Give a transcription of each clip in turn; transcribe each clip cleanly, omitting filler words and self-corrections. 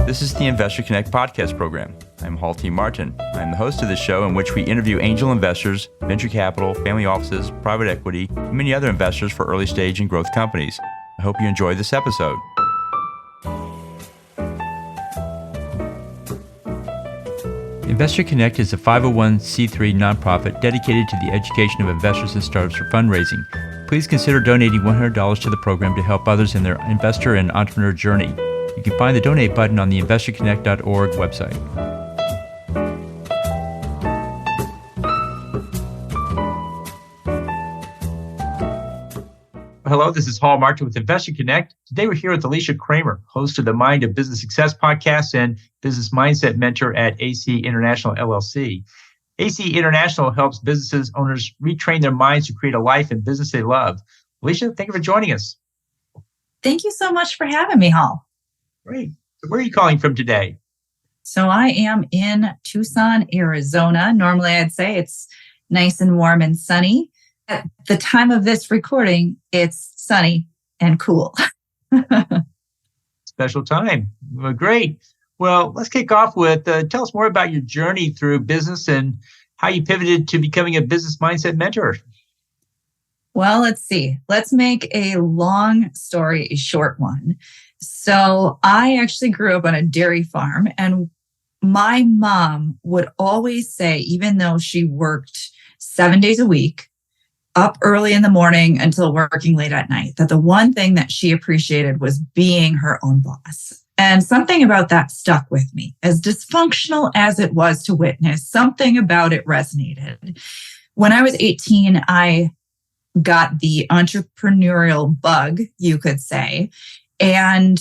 This is the Investor Connect podcast program. I'm Hall T. Martin. I'm the host of this show in which we interview angel investors, venture capital, family offices, private equity, and many other investors for early stage and growth companies. I hope you enjoy this episode. Investor Connect is a 501c3 nonprofit dedicated to the education of investors and startups for fundraising. Please consider donating $100 to the program to help others in their investor and entrepreneur journey. You can find the donate button on the investorconnect.org website. Hello, this is Hall Martin with Investor Connect. Today we're here with Alicia Cramer, host of the Mind of Business Success podcast and business mindset mentor at AC International LLC. AC International helps businesses owners retrain their minds to create a life and business they love. Alicia, thank you for joining us. Thank you so much for having me, Hall. Great. So where are you calling from today? So I am in Tucson, Arizona. Normally I'd say it's nice and warm and sunny. At the time of this recording, it's sunny and cool. Special time. Well, great. Well, let's kick off with, tell us more about your journey through business and how you pivoted to becoming a business mindset mentor. Well, let's see. Let's make a long story a short one. So I actually grew up on a dairy farm, and my mom would always say, even though she worked 7 days a week, up early in the morning until working late at night, that the one thing that she appreciated was being her own boss. And something about that stuck with me. As dysfunctional as it was to witness, something about it resonated. When I was 18, I got the entrepreneurial bug, you could say, and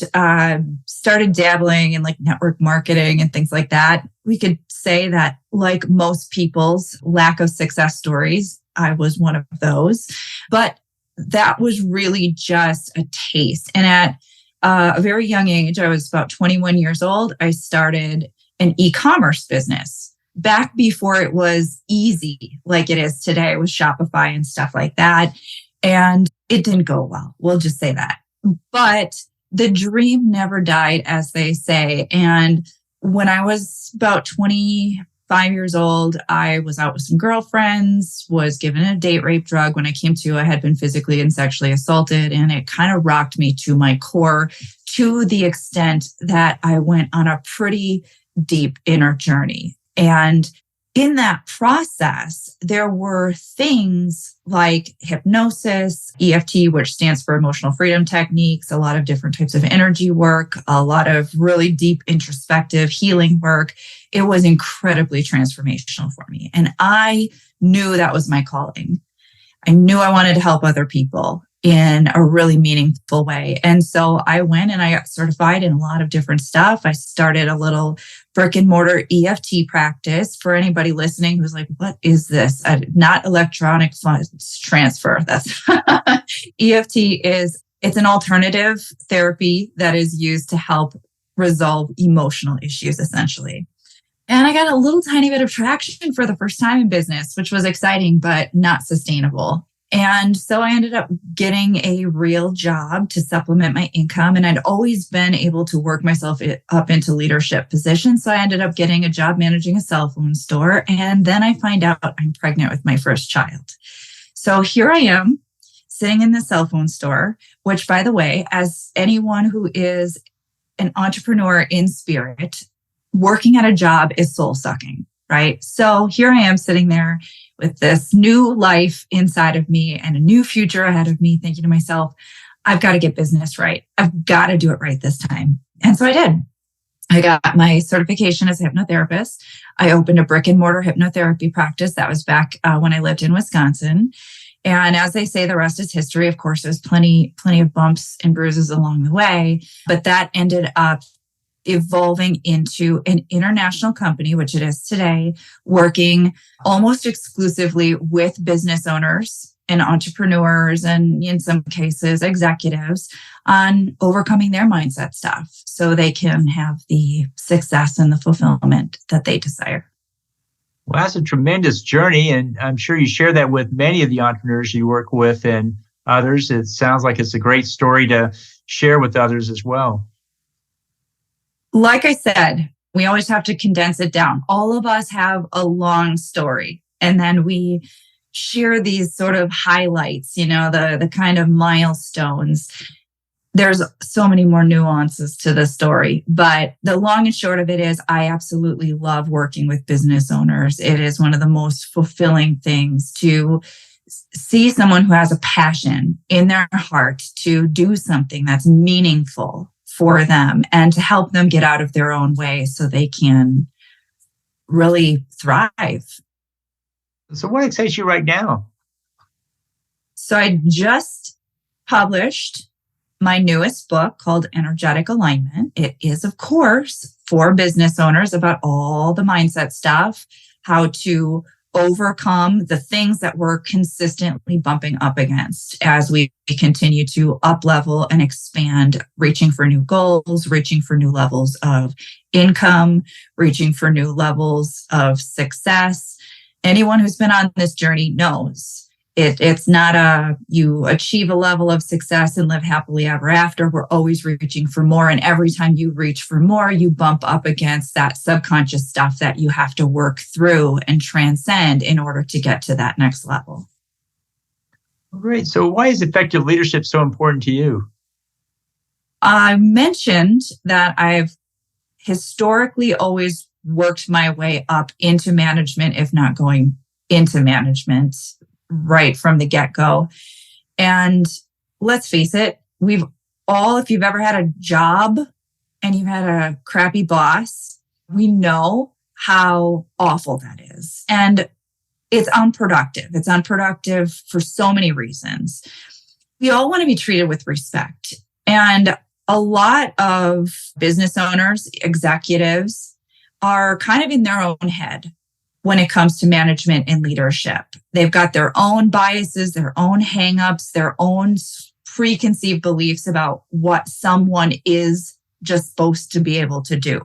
started dabbling in like network marketing and things like that. We could say that, like most people's lack of success stories, I was one of those. But that was really just a taste. And at a very young age, I was about 21 years old, I started an e-commerce business. Back before it was easy like it is today with Shopify and stuff like that. And it didn't go well. We'll just say that. But the dream never died, as they say. And when I was about 25 years old, I was out with some girlfriends, was given a date rape drug. When I came to, I had been physically and sexually assaulted, and it kind of rocked me to my core to the extent that I went on a pretty deep inner journey. And in that process, there were things like hypnosis, EFT, which stands for emotional freedom techniques, a lot of different types of energy work, a lot of really deep introspective healing work. It was incredibly transformational for me. And I knew that was my calling. I knew I wanted to help other people in a really meaningful way. And so I went and I got certified in a lot of different stuff. I started a little brick and mortar EFT practice. For anybody listening who's like, what is this? Not electronic funds transfer. That's EFT it's an alternative therapy that is used to help resolve emotional issues, essentially. And I got a little tiny bit of traction for the first time in business, which was exciting, but not sustainable. And so I ended up getting a real job to supplement my income. And I'd always been able to work myself up into leadership positions. So I ended up getting a job managing a cell phone store. And then I find out I'm pregnant with my first child. So here I am sitting in the cell phone store, which, by the way, as anyone who is an entrepreneur in spirit, working at a job is soul sucking, right? So here I am sitting there with this new life inside of me and a new future ahead of me, thinking to myself, I've got to get business right. I've got to do it right this time. And so I did. I got my certification as a hypnotherapist. I opened a brick and mortar hypnotherapy practice. That was back when I lived in Wisconsin. And as they say, the rest is history. Of course, there's plenty of bumps and bruises along the way, but that ended up evolving into an international company, which it is today, working almost exclusively with business owners and entrepreneurs, and in some cases, executives, on overcoming their mindset stuff so they can have the success and the fulfillment that they desire. Well, that's a tremendous journey, and I'm sure you share that with many of the entrepreneurs you work with and others. It sounds like it's a great story to share with others as well. Like I said, we always have to condense it down. All of us have a long story, and then we share these sort of highlights, the kind of milestones. There's so many more nuances to the story, but the long and short of it is I absolutely love working with business owners. It is one of the most fulfilling things to see someone who has a passion in their heart to do something that's meaningful for them and to help them get out of their own way so they can really thrive. So what excites you right now? So I just published my newest book called Energetic Alignment. It is, of course, for business owners about all the mindset stuff, how to overcome the things that we're consistently bumping up against as we continue to up level and expand, reaching for new goals, reaching for new levels of income, reaching for new levels of success. Anyone who's been on this journey knows it's not you achieve a level of success and live happily ever after. We're always reaching for more. And every time you reach for more, you bump up against that subconscious stuff that you have to work through and transcend in order to get to that next level. Great. So why is effective leadership so important to you? I mentioned that I've historically always worked my way up into management, if not going into management right from the get-go. And let's face it, if you've ever had a job and you've had a crappy boss, we know how awful that is. And it's unproductive. It's unproductive for so many reasons. We all want to be treated with respect. And a lot of business owners, executives are kind of in their own head when it comes to management and leadership. They've got their own biases, their own hangups, their own preconceived beliefs about what someone is just supposed to be able to do.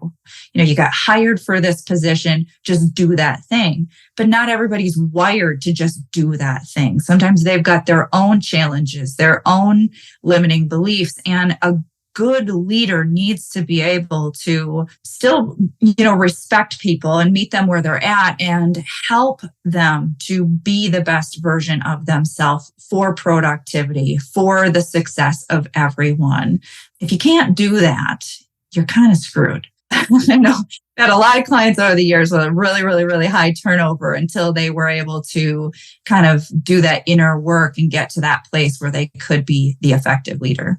You got hired for this position, just do that thing. But not everybody's wired to just do that thing. Sometimes they've got their own challenges, their own limiting beliefs, and a good leader needs to be able to still, respect people and meet them where they're at and help them to be the best version of themselves for productivity, for the success of everyone. If you can't do that, you're kind of screwed. I know that a lot of clients over the years with a really, really, really high turnover until they were able to kind of do that inner work and get to that place where they could be the effective leader.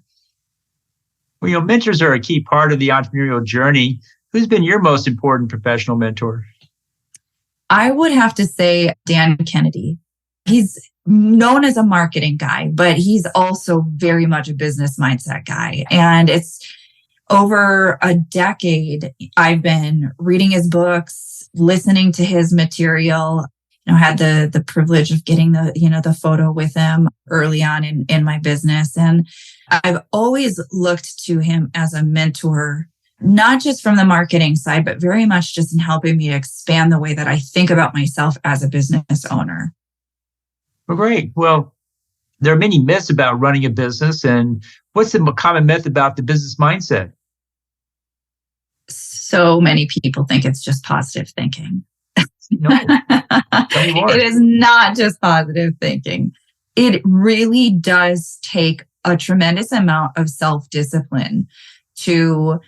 Well, mentors are a key part of the entrepreneurial journey. Who's been your most important professional mentor? I would have to say Dan Kennedy. He's known as a marketing guy, but he's also very much a business mindset guy. And it's over a decade, I've been reading his books, listening to his material. Had the privilege of getting the photo with him early on in my business. And I've always looked to him as a mentor, not just from the marketing side, but very much just in helping me to expand the way that I think about myself as a business owner. Well, great. Well, there are many myths about running a business. And what's the common myth about the business mindset? So many people think it's just positive thinking. No. It is not just positive thinking. It really does take a tremendous amount of self-discipline to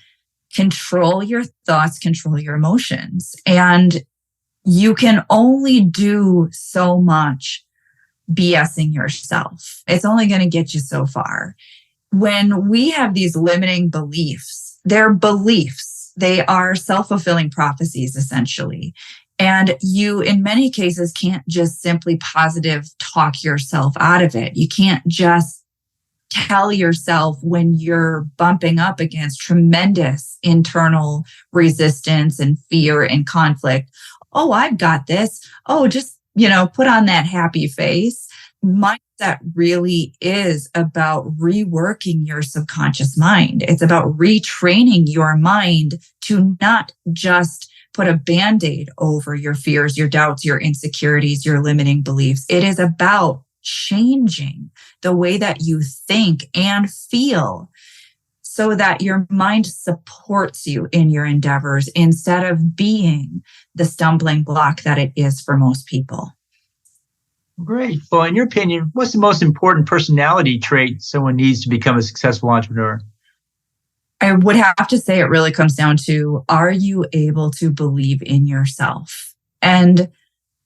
control your thoughts, control your emotions. And you can only do so much BSing yourself. It's only going to get you so far. When we have these limiting beliefs, they're beliefs. They are self-fulfilling prophecies, essentially. And you, in many cases, can't just simply positive talk yourself out of it. You can't just tell yourself when you're bumping up against tremendous internal resistance and fear and conflict, oh, I've got this. Oh, just, put on that happy face. Mindset really is about reworking your subconscious mind. It's about retraining your mind to not just put a Band-Aid over your fears, your doubts, your insecurities, your limiting beliefs. It is about changing the way that you think and feel so that your mind supports you in your endeavors instead of being the stumbling block that it is for most people. Great. Well, in your opinion, what's the most important personality trait someone needs to become a successful entrepreneur? I would have to say it really comes down to, are you able to believe in yourself? And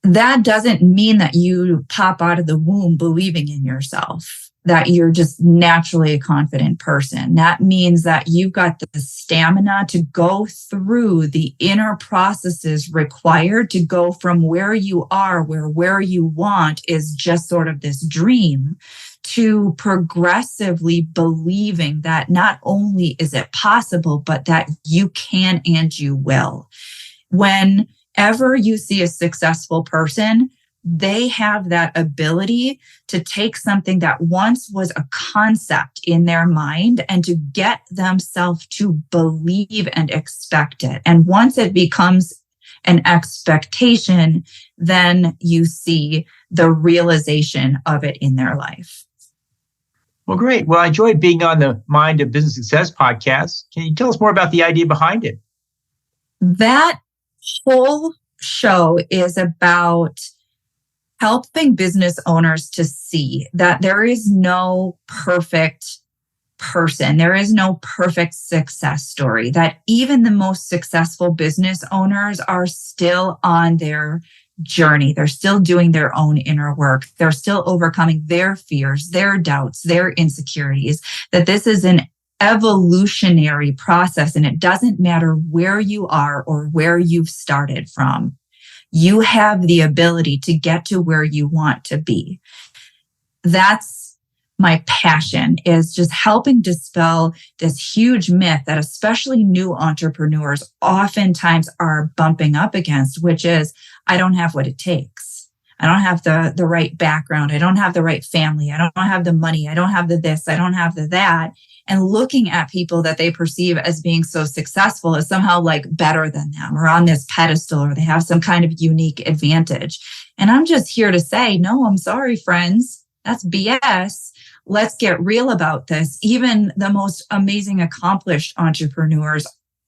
that doesn't mean that you pop out of the womb believing in yourself, that you're just naturally a confident person. That means that you've got the stamina to go through the inner processes required to go from where you are, where you want is just sort of this dream, to progressively believing that not only is it possible, but that you can and you will. Whenever you see a successful person, they have that ability to take something that once was a concept in their mind and to get themselves to believe and expect it. And once it becomes an expectation, then you see the realization of it in their life. Well, great. Well, I enjoyed being on the Mind of Business Success podcast. Can you tell us more about the idea behind it? That whole show is about helping business owners to see that there is no perfect person. There is no perfect success story, that even the most successful business owners are still on their journey. They're still doing their own inner work. They're still overcoming their fears, their doubts, their insecurities, that this is an evolutionary process and it doesn't matter where you are or where you've started from. You have the ability to get to where you want to be. That's my passion, is just helping dispel this huge myth that especially new entrepreneurs oftentimes are bumping up against, which is, I don't have what it takes. I don't have the right background. I don't have the right family. I don't have the money. I don't have the this. I don't have the that. And looking at people that they perceive as being so successful as somehow like better than them or on this pedestal, or they have some kind of unique advantage. And I'm just here to say, no, I'm sorry, friends. That's BS. Let's get real about this. Even the most amazing, accomplished entrepreneurs,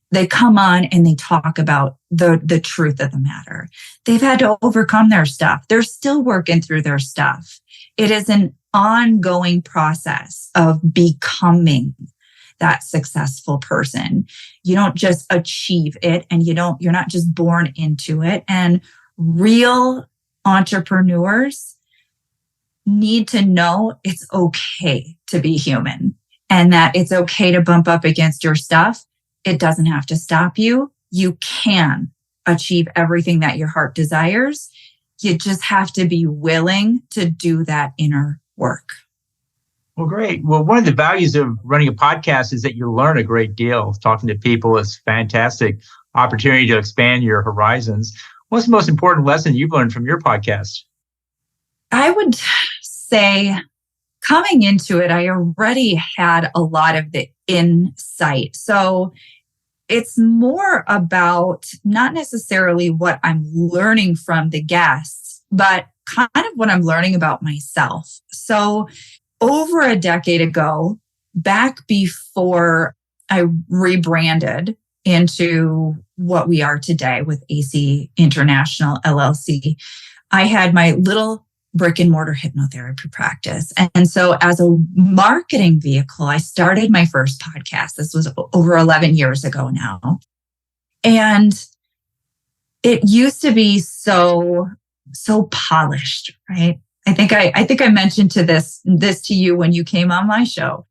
they come on and they talk about the truth of the matter. They've had to overcome their stuff. They're still working through their stuff. It is an ongoing process of becoming that successful person. You don't just achieve it, and you're not just born into it. And real entrepreneurs need to know it's okay to be human, and that it's okay to bump up against your stuff. It doesn't have to stop you. You can achieve everything that your heart desires. You just have to be willing to do that inner work. Well, great. Well, one of the values of running a podcast is that you learn a great deal. Talking to people is a fantastic opportunity to expand your horizons. What's the most important lesson you've learned from your podcast? I would say coming into it, I already had a lot of the insight. So it's more about not necessarily what I'm learning from the guests, but kind of what I'm learning about myself. So over a decade ago, back before I rebranded into what we are today with AC International LLC, I had my little brick and mortar hypnotherapy practice. And so as a marketing vehicle, I started my first podcast. This was over 11 years ago now. And it used to be so polished, right? I think I mentioned this to you when you came on my show,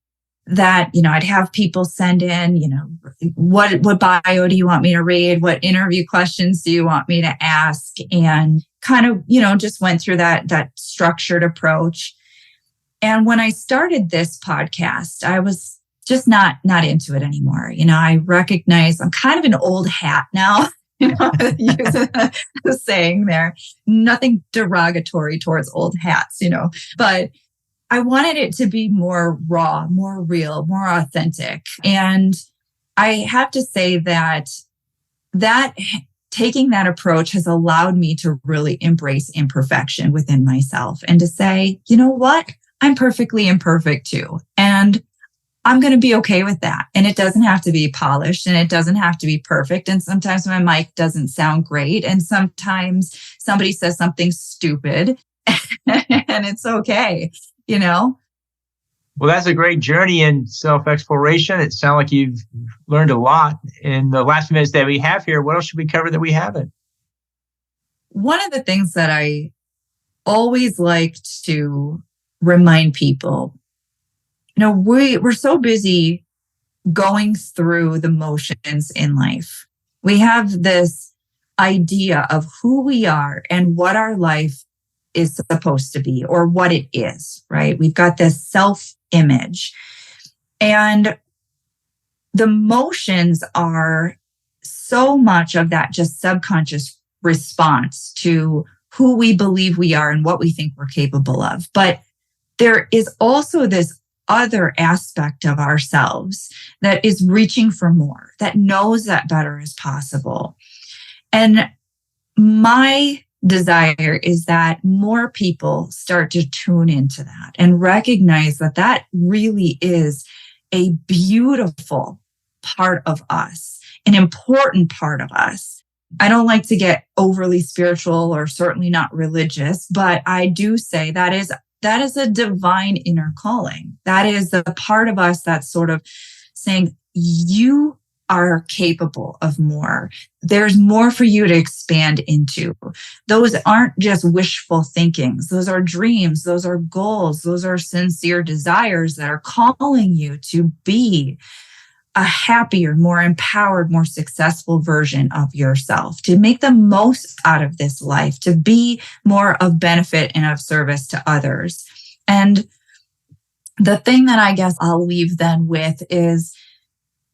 that, I'd have people send in, what bio do you want me to read? What interview questions do you want me to ask? And kind of, just went through that structured approach. And when I started this podcast, I was just not into it anymore. I recognize I'm kind of an old hat now. Using the saying there, nothing derogatory towards old hats, but I wanted it to be more raw, more real, more authentic. And I have to say that taking that approach has allowed me to really embrace imperfection within myself and to say, you know what? I'm perfectly imperfect too. And I'm going to be okay with that. And it doesn't have to be polished and it doesn't have to be perfect. And sometimes my mic doesn't sound great. And sometimes somebody says something stupid and it's okay, you know? Well, that's a great journey in self-exploration. It sounds like you've learned a lot. In the last few minutes that we have here, what else should we cover that we haven't? One of the things that I always like to remind people, we're so busy going through the motions in life. We have this idea of who we are and what our life is supposed to be or what it is, right? We've got this self-image. And the motions are so much of that just subconscious response to who we believe we are and what we think we're capable of. But there is also this other aspect of ourselves that is reaching for more, that knows that better is possible. And my desire is that more people start to tune into that and recognize that that really is a beautiful part of us, an important part of us. I don't like to get overly spiritual or certainly not religious, but I do say that is a divine inner calling. That is the part of us that's sort of saying, you are capable of more. There's more for you to expand into. Those aren't just wishful thinkings. Those are dreams. Those are goals. Those are sincere desires that are calling you to be a happier, more empowered, more successful version of yourself, to make the most out of this life, to be more of benefit and of service to others. And the thing that I guess I'll leave then with is,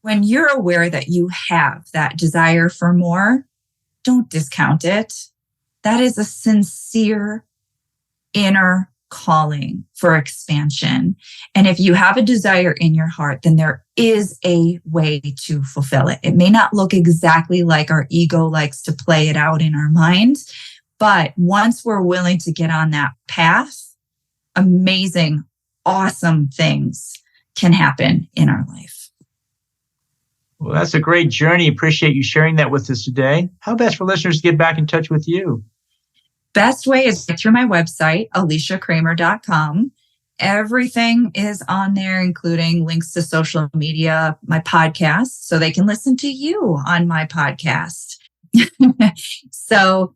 when you're aware that you have that desire for more, don't discount it. That is a sincere inner calling for expansion. And if you have a desire in your heart, then there is a way to fulfill it. It may not look exactly like our ego likes to play it out in our minds, but once we're willing to get on that path, amazing, awesome things can happen in our life. Well, that's a great journey. Appreciate you sharing that with us today. How best for listeners to get back in touch with you? Best way is through my website, aliciacramer.com. Everything is on there, including links to social media, my podcast, so they can listen to you on my podcast. So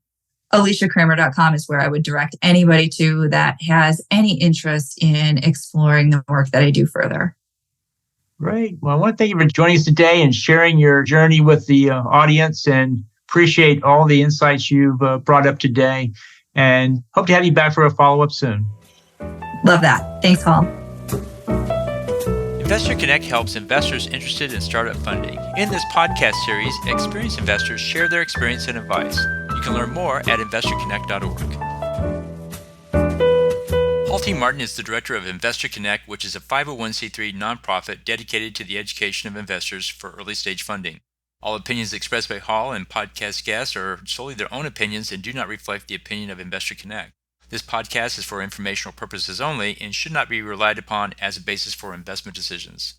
aliciacramer.com is where I would direct anybody to that has any interest in exploring the work that I do further. Great. Well, I want to thank you for joining us today and sharing your journey with the audience, and appreciate all the insights you've brought up today, and hope to have you back for a follow-up soon. Love that. Thanks, Hall. Investor Connect helps investors interested in startup funding. In this podcast series, experienced investors share their experience and advice. You can learn more at investorconnect.org. Paul T. Martin is the director of Investor Connect, which is a 501c3 nonprofit dedicated to the education of investors for early-stage funding. All opinions expressed by Hall and podcast guests are solely their own opinions and do not reflect the opinion of Investor Connect. This podcast is for informational purposes only and should not be relied upon as a basis for investment decisions.